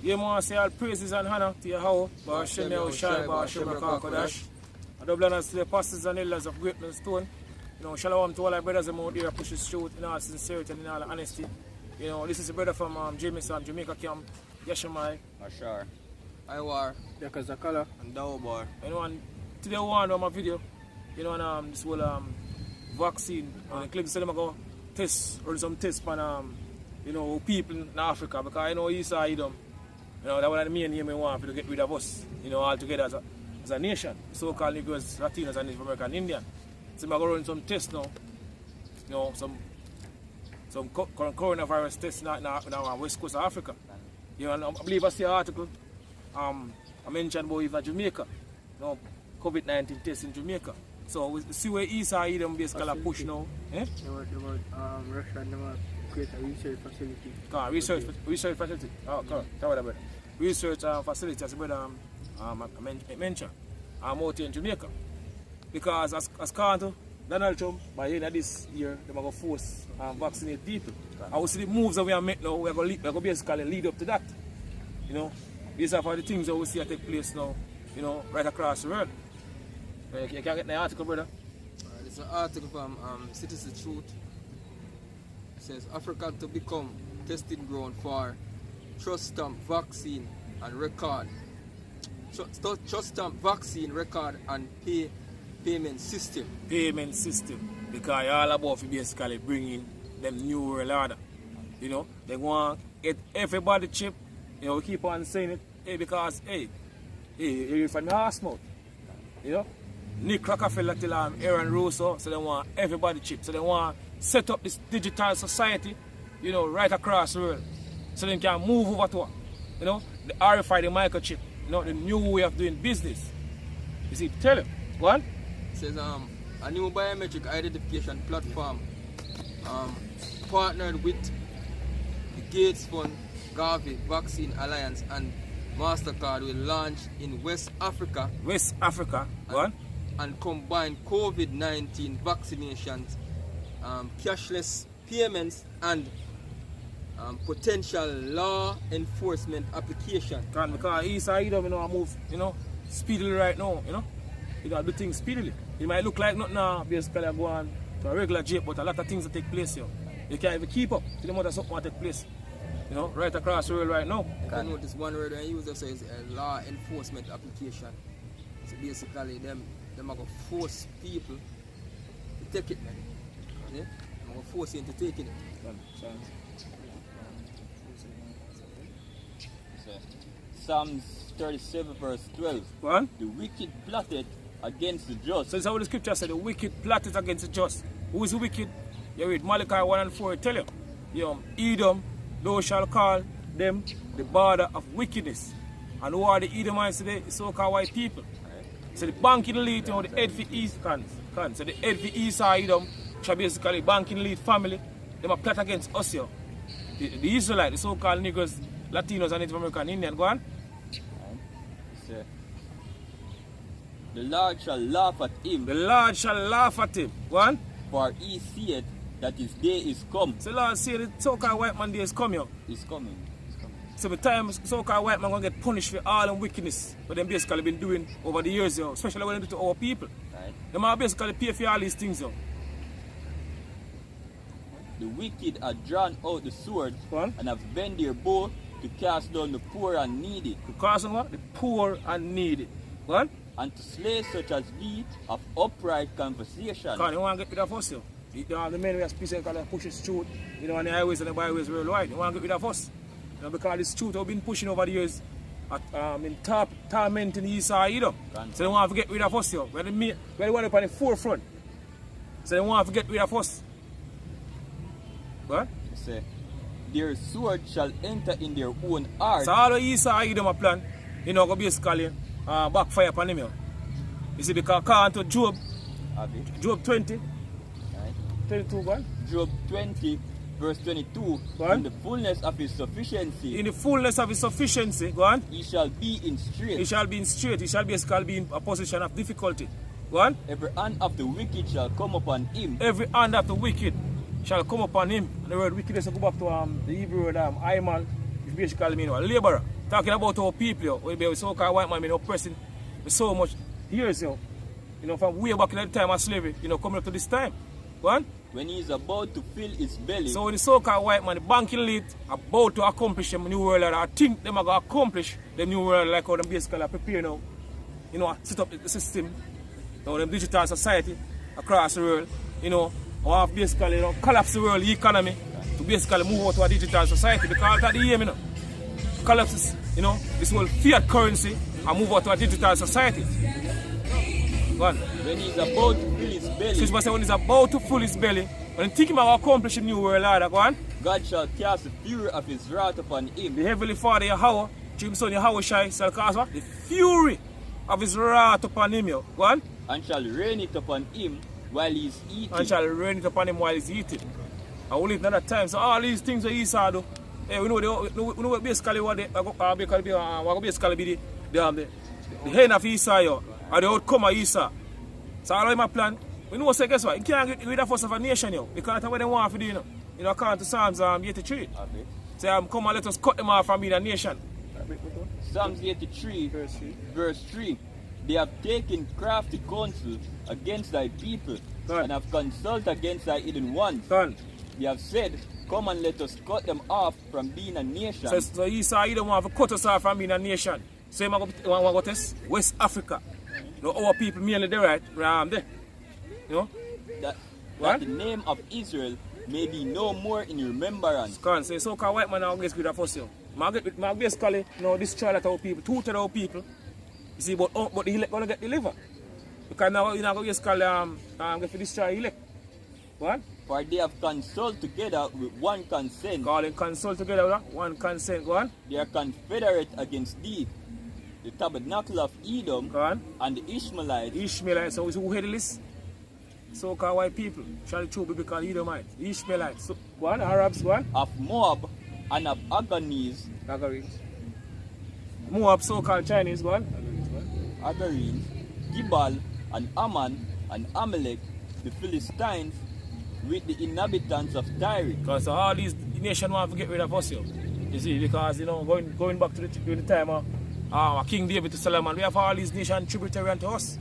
You want to say all praises and honor to Yahweh, Ba'ashem Yahushai, Ba'ashem HaKadosh. I double honors to the pastors and elders of Great Millstone. You know, shalom to all our brothers and out there push the truth in all sincerity and in all honesty. You know, this is a brother from Jameson, Jamaica camp, Yashamai. Ashar. Iwar. Yakazakala. And Daobar. You know, and today we want to do my video. You know, and this whole vaccine. And the clip said I'm going to test, or some tests on, you know, people in Africa. Because I know Esau Edom. You know, that's one of the main aim we want to get rid of us, you know, all together as a nation. So-called Negroes, Latinos, and Native American Indian. So I'm going to run some tests now. You know, some coronavirus tests in our west coast of Africa. You know, and I believe I see an article. I mentioned about even Jamaica. You know, COVID-19 tests in Jamaica. So we see where Esau Edom basically push now. Eh? Russia never create a research facility. Research facility. Oh, correct. Tell about research facility as I mentioned. I'm out here in Jamaica. Because as Carter, Donald Trump, by the end of this year, they're going to force vaccinate people. I will see the moves that we are making now, we're going to basically lead up to that. You know, these are the things that we see take place now, you know, right across the world. You can get the article, brother. It's an article from Citizen Truth. It says Africa to become testing ground for trust stamp vaccine and record. Trust stamp vaccine record and payment system. Payment system. Because all about basically bringing them new world order. You know, they want to get everybody chip. You know, we keep on saying it. Hey, because, you're from the house mouth. You know? Nick Rockefeller till Aaron Russo, so they want everybody chip. So they want to set up this digital society, you know, right across the world. So they can move over to, you know, the RFID microchip, you know, the new way of doing business. You see, tell you. Go on. It says a new biometric identification platform partnered with the Gates Fund, Gavi Vaccine Alliance and MasterCard will launch in West Africa. West Africa, go on. And combine COVID-19 vaccinations, cashless payments, and potential law enforcement application. Because Esau Edom, you know, move, you know, speedily right now, you know. You gotta do things speedily. It might look like nothing now, basically go on to a regular jail, but a lot of things that take place here. You can't even keep up to the amount of something that take place. You know, right across the world right now. You can notice one word I use also is a law enforcement application. So basically them are going to force people to take it, man. Yeah? They're going to force you into taking it. Psalms 37 verse 12. What? The wicked plotted against the just. So this is how the scripture said, the wicked plotted against the just. Who is the wicked? You read Malachi 1 and 4, tell you. Edom, thou shalt call them the border of wickedness. And who are the Edomites today? The so-called white people. So the banking elite, you know, the head for East So the head for Esau Edom, which are basically banking elite family, they are plot against us here. The Israelites, the so-called Negroes, Latinos and Native American Indian. Go on. The Lord shall laugh at him. The Lord shall laugh at him. Go on. For he seeth that his day is come. So the Lord said the so-called white man day is coming. It's coming. So the time so-called white man going to get punished for all the wickedness what they basically been doing over the years, yo, especially when they do to our people. Right. They might basically pay for all these things. Yo. The wicked are drawn out the sword What? and have bent their bow to cast down the poor and needy. To cast on what? The poor and needy. What? And to slay such as we of upright conversation. Because they want to get rid of us. Yo. The men who are specifically pushing truth, you know, on the highways and the byways worldwide. They want to get rid of us. You know, because this truth have been pushing over the years in tormenting Esau Edom. So they want to get rid of us. Yo. We're the one up on the forefront. So they want to get rid of us. What? Say, their sword shall enter in their own heart. So all the Esau Edom a plan, you know, go basically backfire upon him. You see, because according to Job, Job 20, right. 22, go on. Job 20 verse 22, go on. In the fullness of his sufficiency. In the fullness of his sufficiency, go on. He shall be in strait. He shall be in strait. He shall basically be in a position of difficulty. Go on. Every hand of the wicked shall come upon him. Every hand of the wicked shall come upon him. And the word wickedness will go back to the Hebrew word Aimal, which basically means a laborer. Talking about our people, yo. We be so-called white man, oppressing so much years, yo. You know, from way back in the time of slavery, you know, coming up to this time. Go on. When he's about to fill his belly. So when the so-called white man, the banking elite, about to accomplish them new world order, I think them are going to accomplish the new world like how them basically prepare now. You know, set up the system, you know, them digital society across the world, you know, or basically, you know, collapse the world economy to basically move out to a digital society because that's the aim, you know. Collapses, you know, this whole fiat currency and move out to a digital society. Go on. When he's about to fill his belly. So when he's about to fill his belly, when he thinking about accomplishing new world order, go on. God shall cast the fury of his wrath upon him. The heavenly Father Yahweh, Jim son Yahweh Shai, shall cast what? The fury of his wrath upon him, yo. Go on. And shall rain it upon him while he's eating. And shall rain it upon him while he's eating. I will live another time. So all these things that Esau do, hey, we know basically what they basically be the hand of Esau, yo, or the outcome of Esau. So all of my plan, we know say guess what? You can't get rid of us of a nation, yo, because that's what they want to do, you know. You know, according to Psalms 83. Okay. Say, come and let us cut them off from being a nation. Psalms 83, verse 3. They have taken crafty counsel against thy people, and have consulted against thy hidden ones. They have said, come and let us cut them off from being a nation. So Esau, you don't want to cut us off from being a nation. So you want to go to West Africa. You know, our people mainly there, right? There. You know? That the name of Israel may be no more in remembrance. Can't say so-called white man now gets rid of us, yo. I basically, you know, destroy that our people, two-thirds of our people. You see, but the elect gonna get delivered. Because now you know go basically get to destroy elect. What? For they have consulted together with one consent. Calling consult together with one consent, go on. They are confederate against thee. The tabernacle of Edom and the Ishmaelites. Ishmaelites, so who head the list? So-called white people. Shall the truth be called Edomites? Ishmaelites. So, go on, Arabs, go on. Of Moab and of Agarenes. Moab, so-called Chinese, go on. Agarenes, Gibal and Ammon and Amalek, the Philistines, with the inhabitants of Tyre. Because all these nations want to get rid of us, yo. You see, because, you know, going back to the time of King David to Solomon, we have all these nations tributary to us.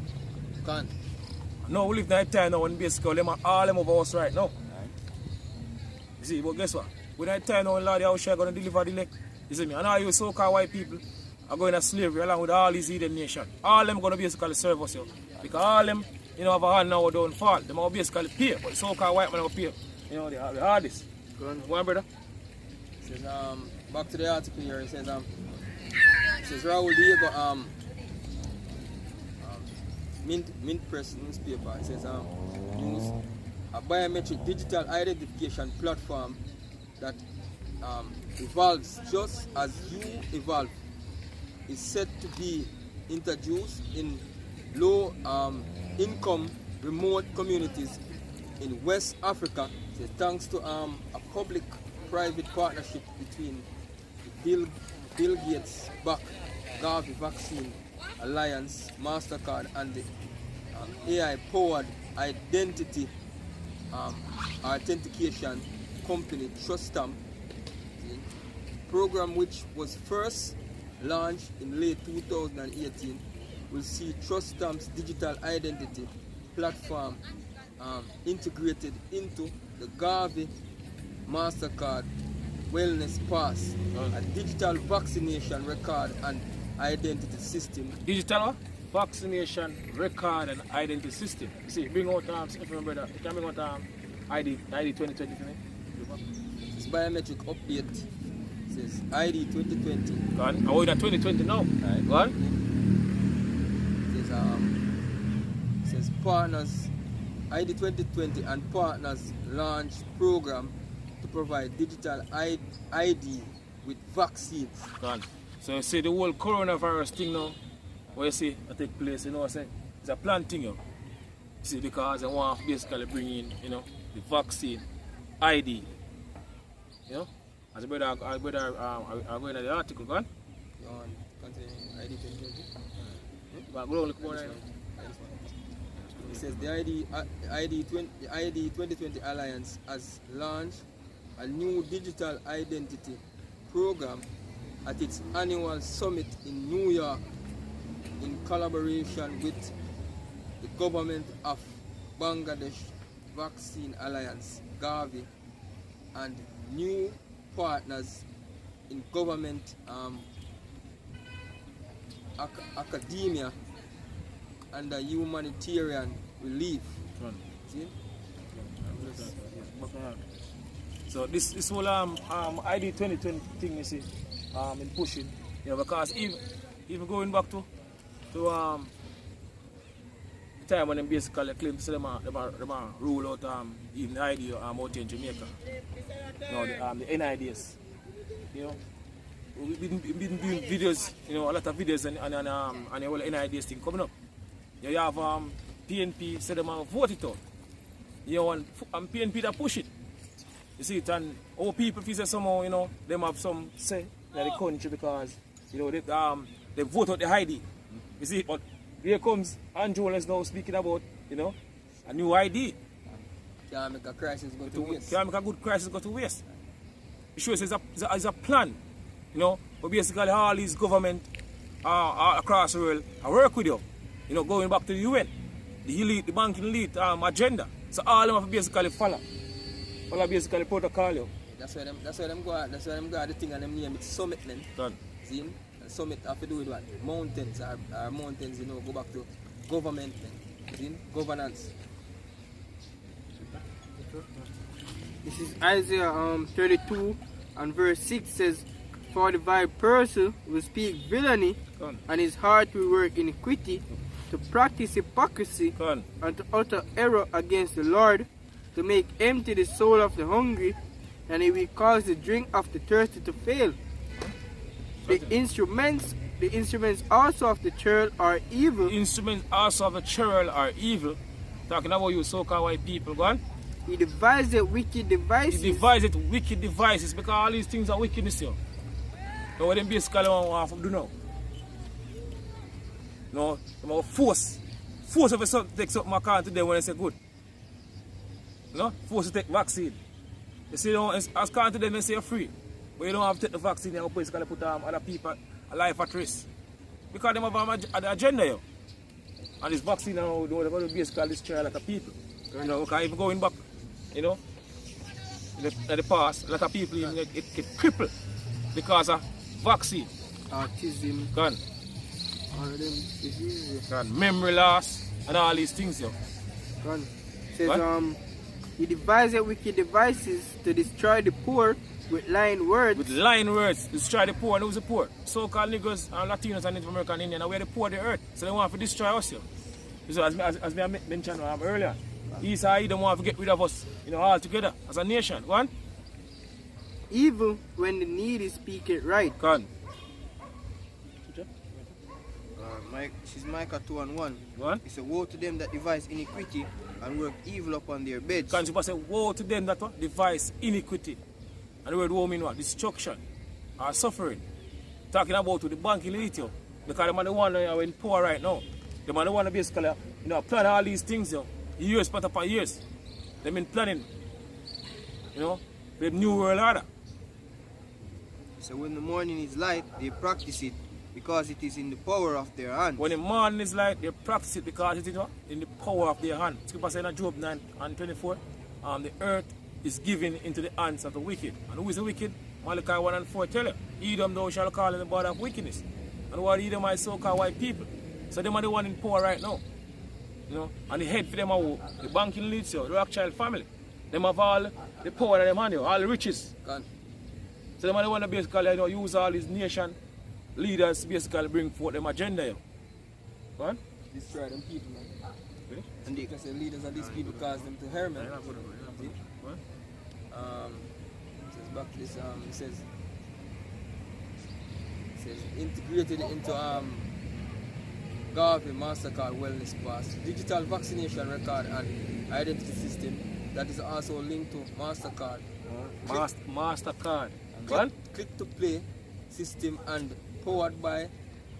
Can't. No, we live in that time now when basically them are all them over us right now. You see, but guess what? We're in that time now when Lord Yahushua going to deliver the elect. You see me? And all you so-called white people are going to slavery along with all these heathen nations. All them going to basically serve us, yo. Because all them, you know, have a hand now don't fall. Them will basically pay. But so-called white men will pay. You know, they are the hardest. Go on, brother. It says, back to the article here, it says, Raul Diego, Mint Press newspaper. It says, news, a biometric digital identification platform that evolves just as you evolve is set to be introduced in low income remote communities in West Africa, so thanks to a public-private partnership between the Bill Gates backed Gavi Vaccine Alliance, MasterCard, and the AI-powered identity authentication company TrustStamp. Program, which was first launched in late 2018, will see TrustStamp's digital identity platform integrated into the Gavi MasterCard Wellness Pass, a digital vaccination record and identity system. Digital vaccination record and identity system. You see, bring out if you remember that, you can bring out ID 2020 for me. It's biometric update. It says ID 2020. Go on. Oh, we're at 2020 now. Right. Go on. It says partners ID 2020 and partners launch program to provide digital ID with vaccines. Go on. So you see the whole coronavirus thing now, what you see that take place, you know what I'm saying? It's a plan thing, you see, because they want to basically bring in, you know, the vaccine ID. You know? As a brother, I'm going to the article, go on. Continue ID 2020. But go on, look more right now. It says the ID 2020 Alliance has launched a new digital identity program at its annual summit in New York in collaboration with the government of Bangladesh Vaccine Alliance, Gavi, and new partners in government, academia, and the humanitarian relief. See? So this whole ID 2020 thing, you see, in pushing, you know, because even going back to the time when they basically claim to say them rule out even the ID out in Jamaica. No, the NIDs. You know, we've been doing videos, you know, a lot of videos and the whole NIDs thing coming up. You have PNP say them vote it out. You know, and PNP that push it. You see it, and all people feel somehow, you know, them have some say in the country because, you know, they vote out the ID. You see, but here comes Andrew is now speaking about, you know, a new ID. Can't make a crisis go to waste. Can't make a good crisis go to waste. It shows it's a plan, you know, but basically all these government across the world work with you. You know, going back to the UN, the elite, the banking elite agenda. So all of them have to basically follow basically protocol. You. That's why them go the thing and them name it summit then. Done. See? And summit have to do with what? Mountains are mountains, you know, go back to government then. See? Governance. This is Isaiah 32 and verse 6 says, "For the vile person will speak villainy, and his heart will work iniquity, to practice hypocrisy, and to utter error against the Lord, to make empty the soul of the hungry, and he will cause the drink of the thirsty to fail. The instruments also of the churl are evil." The instruments also of the churl are evil. Talking about you so-called white people, go on. He devised wicked devices. He devised wicked devices because all these things are wickedness here. So what them basically want to do now? No, they force of a take something account to them when they say good. You know, force to take vaccine. You see, you know, as account to them they say you're free. But you don't have to take the vaccine and basically put other people life at risk. Because they have an agenda here. And this vaccine now, they're going to basically destroy a lot of people. You know, because even going back, you know, in the past, a lot of people even get crippled because of vaccine. Autism. Gone. All of them diseases. Gone. Memory loss and all these things here. Gone. Says What? He devised wicked devices to destroy the poor with lying words. With lying words, destroy the poor. And who's the poor? So-called Negroes and Latinos and Native American and Indian, and we're the poor of the earth. So they want to destroy us here. So as I mentioned earlier, East and Edom want to get rid of us, you know, all together as a nation. Go on. Evil when the needy speak it right. Go on. She's Micah 2:1. Go on. It's a woe to them that devise iniquity and work evil upon their beds. Can you say woe to them that what? Devise iniquity. And the word woe mean what? Destruction or suffering. Talking about the banking elite, because the man the one who in poor right now. The man the one basically, you know, plan all these things, years upon years. They've been planning, you know, the new world order. So when the morning is light, they practice it because it is in the power of their hand. When the morning is light, they practice it because it is in the power of their hand. Scripture says in Job 9:24, the earth is given into the hands of the wicked. And who is the wicked? Malachi 1:4 tell you, Edom thou shalt call in the border of wickedness. And what Edom is so-called white people. So them are the one in power right now. You know, and the head for them are who? The banking leads, the Rothschild family. Them have all the power that them hand, all the riches. Gone. So them are the one that basically, you know, use all these nation leaders to basically bring forth them agenda. You know. Go on. Destroy them people, man. Okay. And because the leaders of these people cause them to hermit. See? What? It says back to this, it says integrated into Gavi MasterCard Wellness Pass, digital vaccination record and identity system that is also linked to MasterCard. MasterCard. What? Click to play system and powered by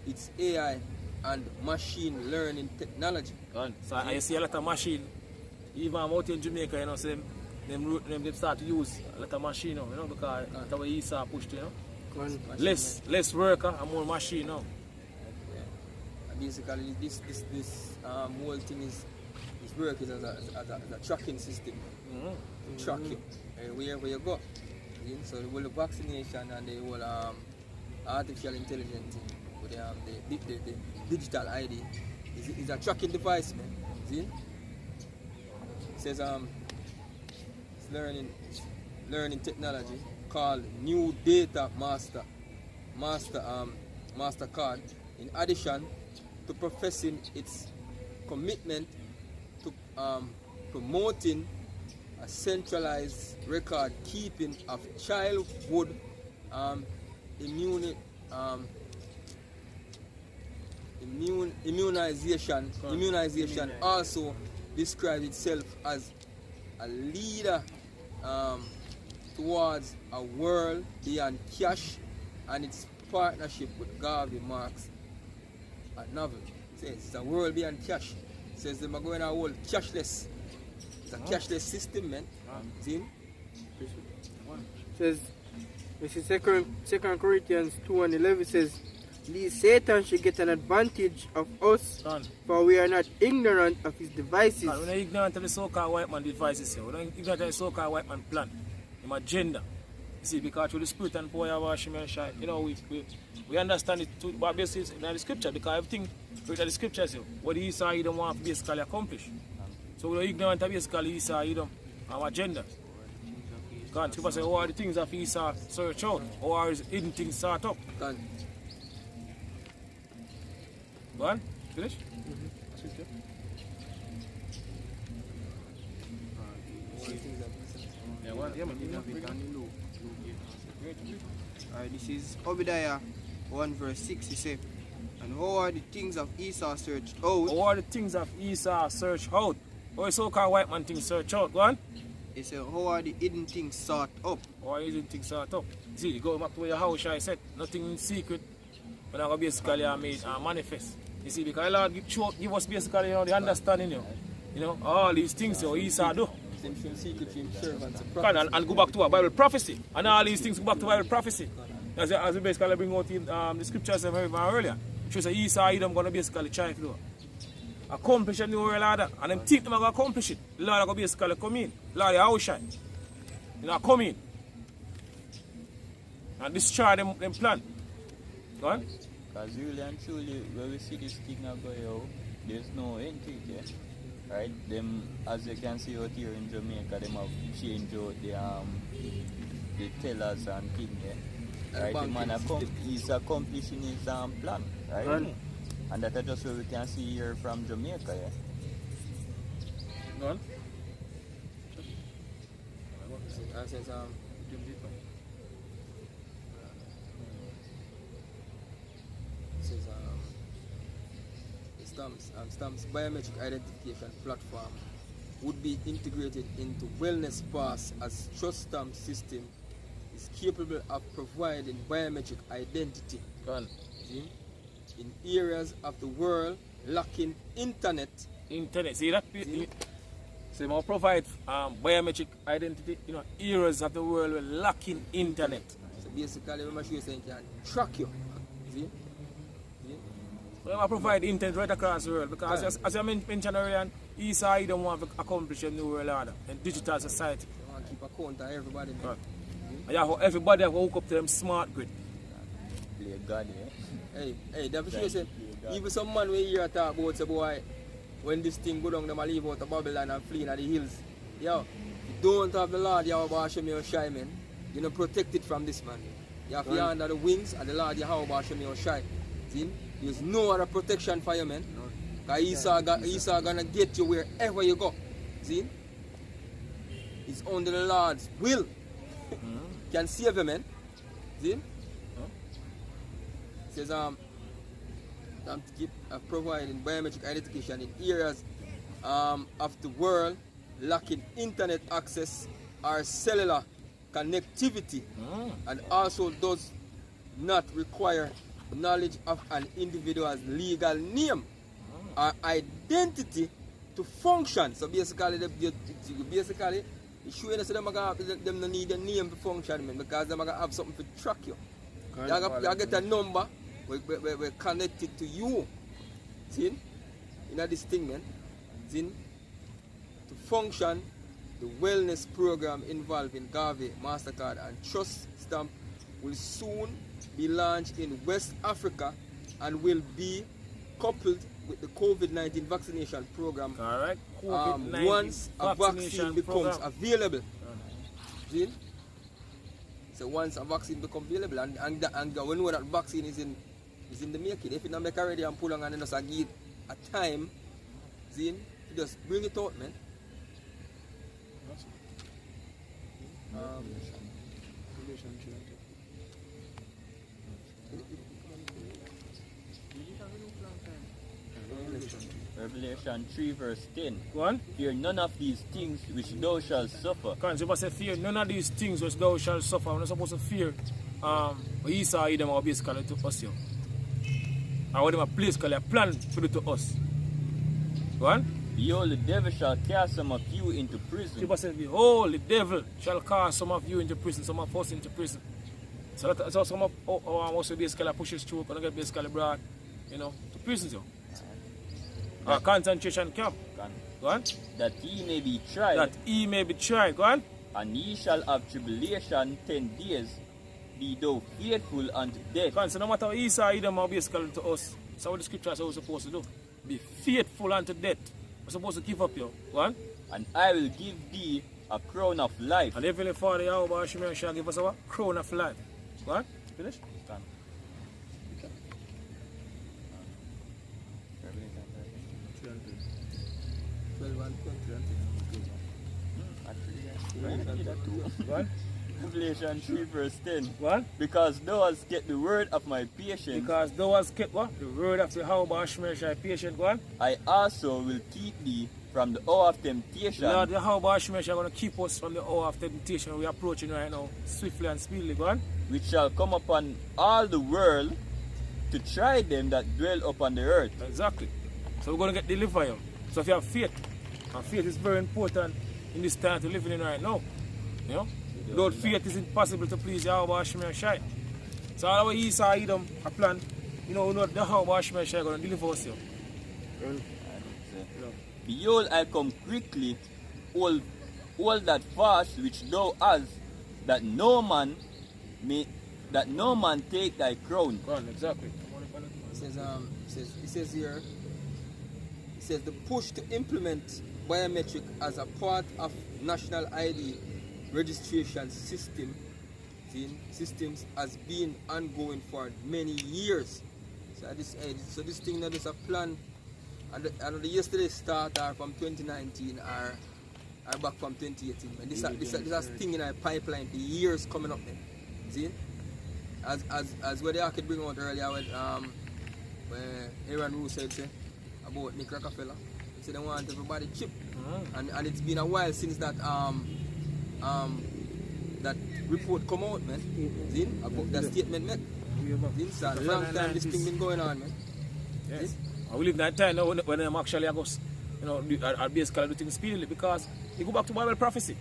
its AI and machine learning technology. So I see a lot of machine, even out in Jamaica, you know, them start to use a lot of machine, you know, because that's the way Esau pushed, you know. Less worker and more machine now. And basically, this whole thing is work is as a tracking system to track you wherever you go. So the whole vaccination and the whole artificial intelligence thing with the digital ID is a tracking device, man. See? It says it's learning technology called New Data Mastercard. In addition to professing its commitment to promoting a centralized record keeping of childhood immunization also describes itself as a leader towards a world beyond cash, and its partnership with Garvey Marx a novel. It says it's a world beyond cash. It says they're going to hold cashless. It's a cashless system, man. See? Says, this is 2 Corinthians 2:11 says, "Lest Satan should get an advantage of us, for we are not ignorant of his devices." We're not ignorant of the so-called white man devices here. We're not ignorant of the so-called white man plan, his agenda. You see, because through the spirit and power of Hashem and Shai, you know, we understand it too, but basically in the scripture, because everything with the scriptures, what the Esau Edom want to basically accomplish. So we're not ignorant of basically Esau Edom, our agenda. God, people say, how are the things of Esau search out? How are his hidden things start up? God. Go on, finish? Alright, this is Obadiah 1 verse 6. He said, "And how are the things of Esau searched out?" How are the things of Esau search out? How is so-called white man things search out? Go on. He said, "How are the hidden things sought up?" How are hidden things sought up? See, go back to where your house I said, nothing in secret, but I'm basically made manifest. You see, because the Lord give us basically the understanding, you know, all these things Esau do. And go back to a Bible prophecy. And all these things go back to Bible prophecy. As we basically bring out in the scriptures earlier. It shows that Esau Edom going to basically try to accomplish a new world order. And them think they're going to accomplish it. The Lord going to basically come in. The Lord will shine. You know, come in. And destroy them plan. Go on. Because really and truly, when we see this thing now going out, there's no end to it, yeah? Right? Them, as you can see out here in Jamaica, them have changed out the tellers and things, yeah? Right? The man he's accomplishing his plan, right? And that's just what we can see here from Jamaica, yeah? Go on. I says, Stamps biometric identification platform would be integrated into Wellness Pass, as Trust Stamp system is capable of providing biometric identity in areas of the world lacking internet. See that? So we provide biometric identity in areas of the world where lacking internet. So basically, we must show you saying can track you. See? We provide internet right across the world because, as I mentioned earlier, Esau Edom want to accomplish a new world order and digital society. You want to keep a count of everybody. Everybody have to hook up to them smart grid. Play God, yeah? Hey, that's what you say. Even some man we hear talk about, say, boy, when this thing go down, they might leave out of Babylon and flee in the hills. Yo, you don't have the Lord, Yahweh Hashem Yoshai, man. You're not protected from this, man. You have to be under the wings of the Lord, Yahweh Hashem Yoshai. See? There's no other protection for you, man. Because Esau gonna get you wherever you go. See? It's under the Lord's will. Can save you, man. See? It says, providing biometric identification in areas of the world lacking internet access or cellular connectivity, and also does not require knowledge of an individual's legal name or identity to function. So basically, it's showing us that them don't need a name to function, man, because they're going to have something to track you. You get a number we connected to you. See? In this thing, man. See? To function, the wellness program involving Gavi, MasterCard and Trust Stamp will soon be launched in West Africa and will be coupled with the COVID-19 vaccination program. Alright. Once a vaccine becomes available. See? So once a vaccine becomes available, and we know that vaccine is in the making. If you don't make already and pull on and just give it a time, see? You just bring it out, man. Revelation 3 verse 10. Go on. Fear none of these things which thou shalt suffer. Because you must say fear none of these things which thou shalt suffer. We're not supposed to fear Esau them or basically to us here. Or what them a place called a plan to do to us. Go on. Behold, the devil shall cast some of you into prison. People say, behold, the devil shall cast some of you into prison, some of us into prison. So that's how some of us basically push us through, get basically brought, to prisons. Or concentration camp. Go on. That he may be tried. That he may be tried. Go on. And ye shall have tribulation 10 days. Be thou faithful unto death. So no matter how Esau Edom are basically to us, that's what the scripture says we're supposed to do. Be faithful unto death. We're supposed to give up you. Go on. And I will give thee a crown of life. And Heavenly Father, Yahweh Shemel shall give us a crown of life. Go on. Finish? Done. 12 and 20. Go on. Revelation 3 verse 10. What? Because thou hast kept the word of my patience. Because thou hast kept what? The word of the Yahweh Shemel shall patient. Go on. I also will keep thee from the hour of temptation. Lord, the Yahweh Shemel shall going to keep us from the hour of temptation we are approaching right now, swiftly and speedily. Go on. Which shall come upon all the world to try them that dwell upon the earth. Exactly. So we're going to get delivered. You. So if you have faith, and faith is very important in this time to live in right now. You know? Without faith, it's impossible to please Yahweh Shemel Shai. So all our Esau Edom a plan, we know the Yahweh Shemel Shai going to deliver us. You. Behold, I come quickly, all that fast which thou hast, that no man take thy crown. Go on, exactly. It says here, it says the push to implement biometric as a part of national ID registration systems has been ongoing for many years. So this thing that is a plan, and the yesterday start are from 2019 are back from 2018. And this is a thing in our pipeline for years coming up there. See? As what they could bring out earlier when Aaron Roos said about Nick Rockefeller. He said they want everybody chip. And it's been a while since that that report come out, man. See? About that statement, man. See? So a long time this thing been going on, man. Yes. See? We live in that time now when I'm actually are basically do things speedily because you go back to Bible prophecy.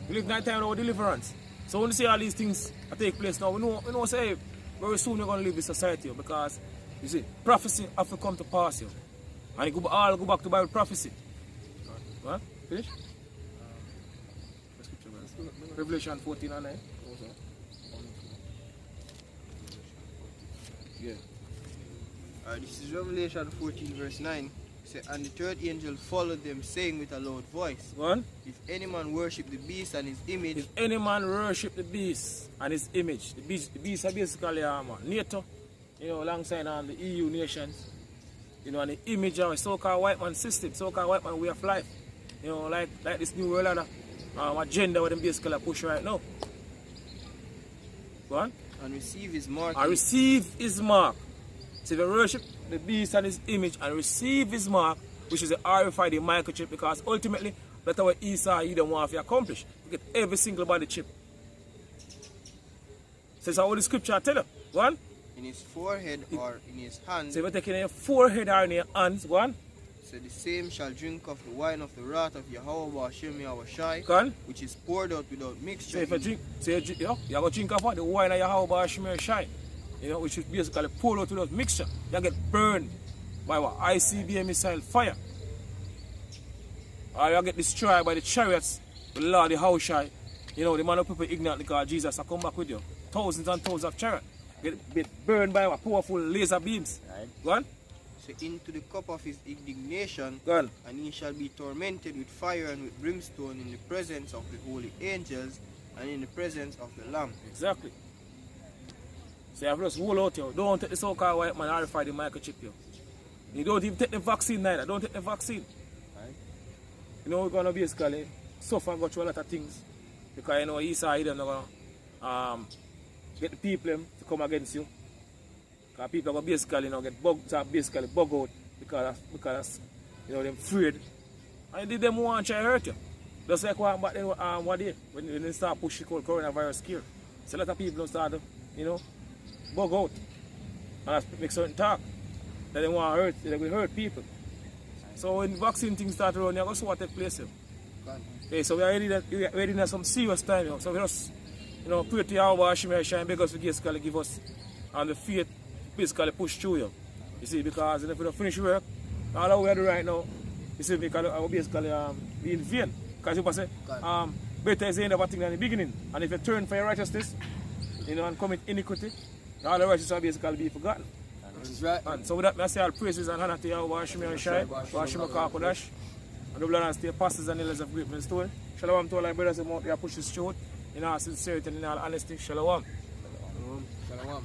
We live in that time of deliverance. So when you see all these things that take place now, we know say very soon we're going to leave this society because you see, prophecy have to come to pass you. And you all go back to Bible prophecy. What? Finish? Revelation 14 and 9. Yeah. This is Revelation 14 verse 9. Say, and the third angel followed them, saying with a loud voice, One. If any man worship the beast and his image, If any man worship the beast and his image, the beast are basically NATO, alongside the EU nations, and the image of a so-called white man system, so-called white man way of life, like this new world order, agenda what them basically push right now. Go on. and receive his mark. And receive his mark. So if you worship the beast and his image and receive his mark, which is the RFID microchip, because ultimately that's what Esau Edom want to accomplish. To get every single body chip. So that's what the scripture tell you. Go on. In his forehead or in his hand. So if you're taking in your forehead or in your hands, go on. So the same shall drink of the wine of the wrath of Yahweh Hashem Yahweh Shai, Go on. which is poured out without So mixture. if you drink, so you're going to drink of what? The wine of Yahweh Shemel Shai. you know, which is basically pull out to those mixture. You get burned by what? ICBM missile fire. Or you get destroyed by the chariots, the Lord, the Haushai. You know, the man of people ignorant because Jesus will come back with you. Thousands and thousands of chariots. Get burned by what? Powerful laser beams. Right. Go on. So into the cup of his indignation, Go on. and he shall be tormented with fire and with brimstone in the presence of the holy angels and in the presence of the Lamb. Exactly. So you have to just roll out here. Don't take the so-called white man RFID the microchip here. You don't even take the vaccine neither. Don't take the vaccine. Right. You know, we're going to basically suffer and go through a lot of things. Because, you know, Esau are going to get the people to come against you. Because people are going to basically, you know, get bugged, basically bug out because you know, they're afraid. And they them want to try to hurt you. Just like what back then, one day, when they start pushing coronavirus scare. So a lot of people don't start to, you know, bug out. And make certain talk that they want to hurt, they will hurt people. So when vaccine things start around, you're going to see what take place here. Okay, so we are ready in some serious time. You know? So we just, you know, pray to Yahweh Hashem and beg us to basically give us and the faith basically push through you. You see, because if we don't finish work, all that we are doing right now, you see, because I will basically be in vain. Because people say, better is the end of a thing than the beginning. And if you turn for your righteousness, you know, and commit iniquity, all the righteous will basically be forgotten. Right. And so with that, I say all praises and honor to Yahweh Hashem and Shai, Hashem Kakodash, and the blood and stay pastors and elders of Great Millstone. Shalom to all our brothers and out there push this through in all sincerity and in all honesty. Shalom. Shalom.